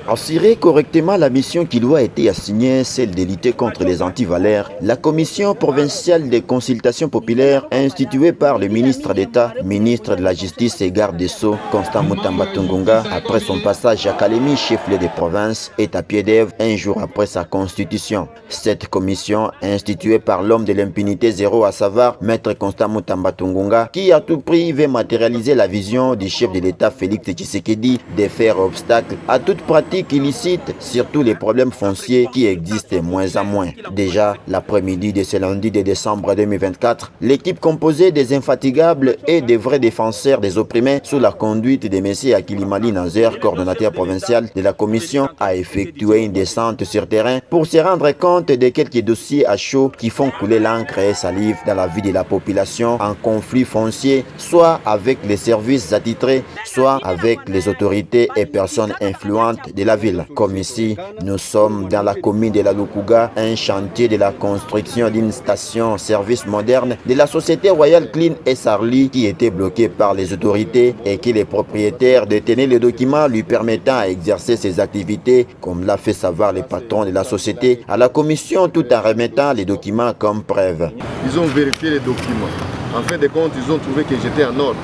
Assurer correctement la mission qui lui a été assignée, celle de lutter contre les antivalaires, la commission provinciale des consultations populaires instituée par le ministre d'État, ministre de la Justice et garde des Sceaux, Constant Mutamba Tunganga, après son passage à Kalemi, chef-lieu de province, est à pied d'œuvre un jour après sa constitution. Cette commission, instituée par l'homme de l'impunité zéro, à savoir Maître Constant Mutamba Tunganga, qui à tout prix veut matérialiser la vision du chef de l'État Félix Tshisekedi de faire obstacle à toute pratique illicite, surtout les problèmes fonciers qui existent moins en moins. Déjà, l'après-midi de ce lundi de décembre 2024, l'équipe composée des infatigables et des vrais défenseurs des opprimés sous la conduite de M. Akilimali Nazer, coordonnateur provincial de la commission, a effectué une descente sur terrain pour se rendre compte de quelques dossiers à chaud qui font couler l'encre et salive dans la vie de la population en conflit foncier, soit avec les services attitrés, soit avec les autorités et personnes influentes de la ville. Comme ici, nous sommes dans la commune de la Lukuga, un chantier de la construction d'une station-service moderne de la société Royal Clean et Sarli qui était bloquée par les autorités et que les propriétaires détenaient les documents lui permettant à exercer ses activités, comme l'a fait savoir le patron de la société à la commission, tout en remettant les documents comme preuve. Ils ont vérifié les documents. En fin de compte, ils ont trouvé que j'étais en ordre.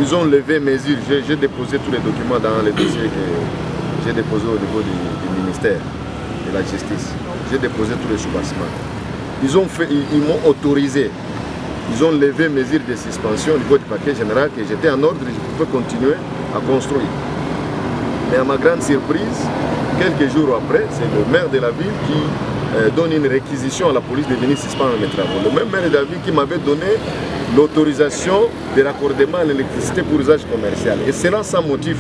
Ils ont levé mesures. J'ai déposé tous les documents dans les dossiers que j'ai déposé au niveau du ministère de la Justice. J'ai déposé tous les soubassements. Ils m'ont autorisé. Ils ont levé mesures de suspension au niveau du parquet général que j'étais en ordre et je pouvais continuer à construire. Mais à ma grande surprise, quelques jours après, c'est le maire de la ville qui donne une réquisition à la police de venir suspendre mes travaux. Le même maire de la ville qui m'avait donné l'autorisation de raccordement à l'électricité pour usage commercial. Et cela sans motif.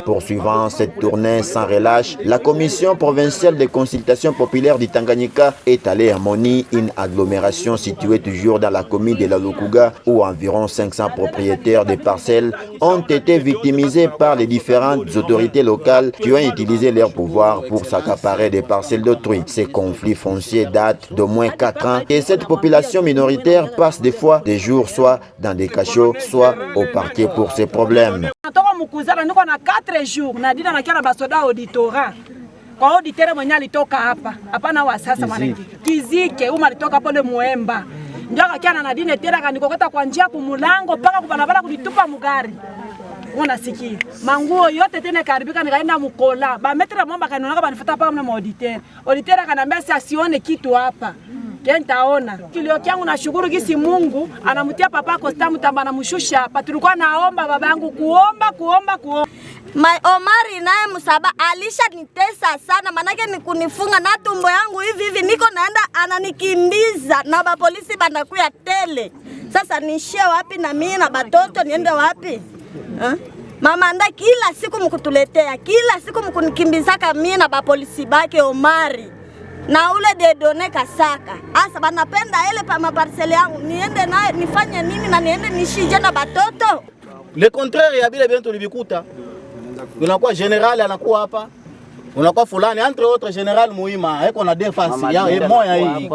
Poursuivant cette tournée sans relâche, la commission provinciale des consultations populaires du Tanganyika est allée à Moni, une agglomération située toujours dans la commune de la Lukuga, où environ 500 propriétaires de parcelles ont été victimisés par les différentes autorités locales qui ont utilisé leur pouvoir pour s'accaparer des parcelles d'autrui. Ces conflits fonciers datent d'au moins 4 ans et cette population minoritaire passe des fois des jours soit dans des cachots, soit au parquet pour ces problèmes. Jours na dina na kia na basoda auditora kwa auditere mwenye alitoka hapa na wa sasa mwana Kizike uma alitoka pole Muemba ndio akakia na dine tera kanikokota kwa njia kumulango paka kubanabala kunitupa mugari. Unasikia manguo yote tena karibika nikaenda Mukola ba metra mwamba kanionaka banifuata pa mna auditere kanambia si asione kitu hapa kentaona kilio kyangu na shukuru gisi Mungu anamutia papa Constant Mutamba anamshusha hapa. Tulikuwa naomba babangu kuomba Omari naye Musaba alisha nitesa sana, manake ni kunifunga na tumbo yangu hivi niko naenda ananikimbiza na ba polisi banakuya tele. Sasa nishie wapi na mimi na batoto niende wapi? Mama anda kila siku mkutuletea, kila siku mkunikimbizaka mimi na ba polisi bake Omari. Na ule Dedone Kasaka. Asa banapenda ele pa maparcele yangu niende naye nifanye nini na niende nishije na batoto? Le contraire ya bile bientôt libikuta. Unakuwa general anakuwa hapa. Unakuwa fulani entre autres general Muhima eko na defense ya moya hii.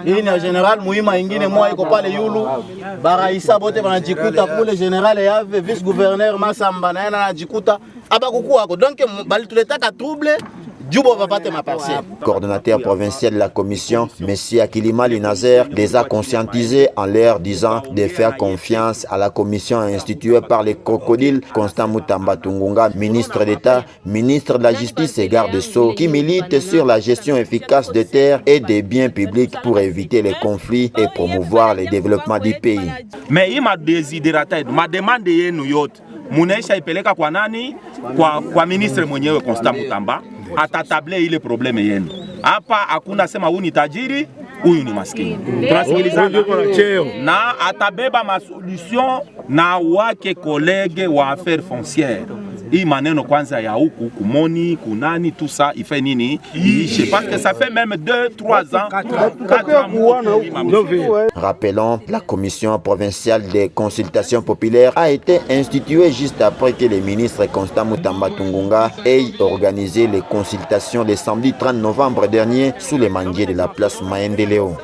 Hii ni general Muhima ingine moya iko pale yulu. Baraisa bote banajikuta kule general yave vice gouverneur Masamba na anajikuta abakukuwa ko. Donc bali tuletaka trouble. Coordonnateur provincial de la commission, M. Akilimali Nazer, les a conscientisés en leur disant de faire confiance à la commission instituée par les crocodiles Constant Mutamba Tunganga, ministre d'État, ministre de la Justice et garde des Sceaux, qui milite sur la gestion efficace des terres et des biens publics pour éviter les conflits et promouvoir le développement du pays. Mais il m'a désidératé, m'a demandé munaisha ipeleka kwa nani? Kwa ministre mwenyewe Constant Mutamba atatable ile probleme yenu. Hapa hakuna sema huyu ni tajiri, huyu ni maskini. Tunasikilizana na atabeba masolution na wake kolege wa affaires foncières. Hii maneno kwanza ya huku kumoni kunani tout ça il fait nini je pense que ça fait même 2-3 ans 4 ans. Rappelons, la commission provinciale des consultations populaires a été instituée juste après que le ministre Constant Mutamba Tunganga ait organisé les consultations le samedi 30 novembre dernier sous les manguiers de la place Maendeleo.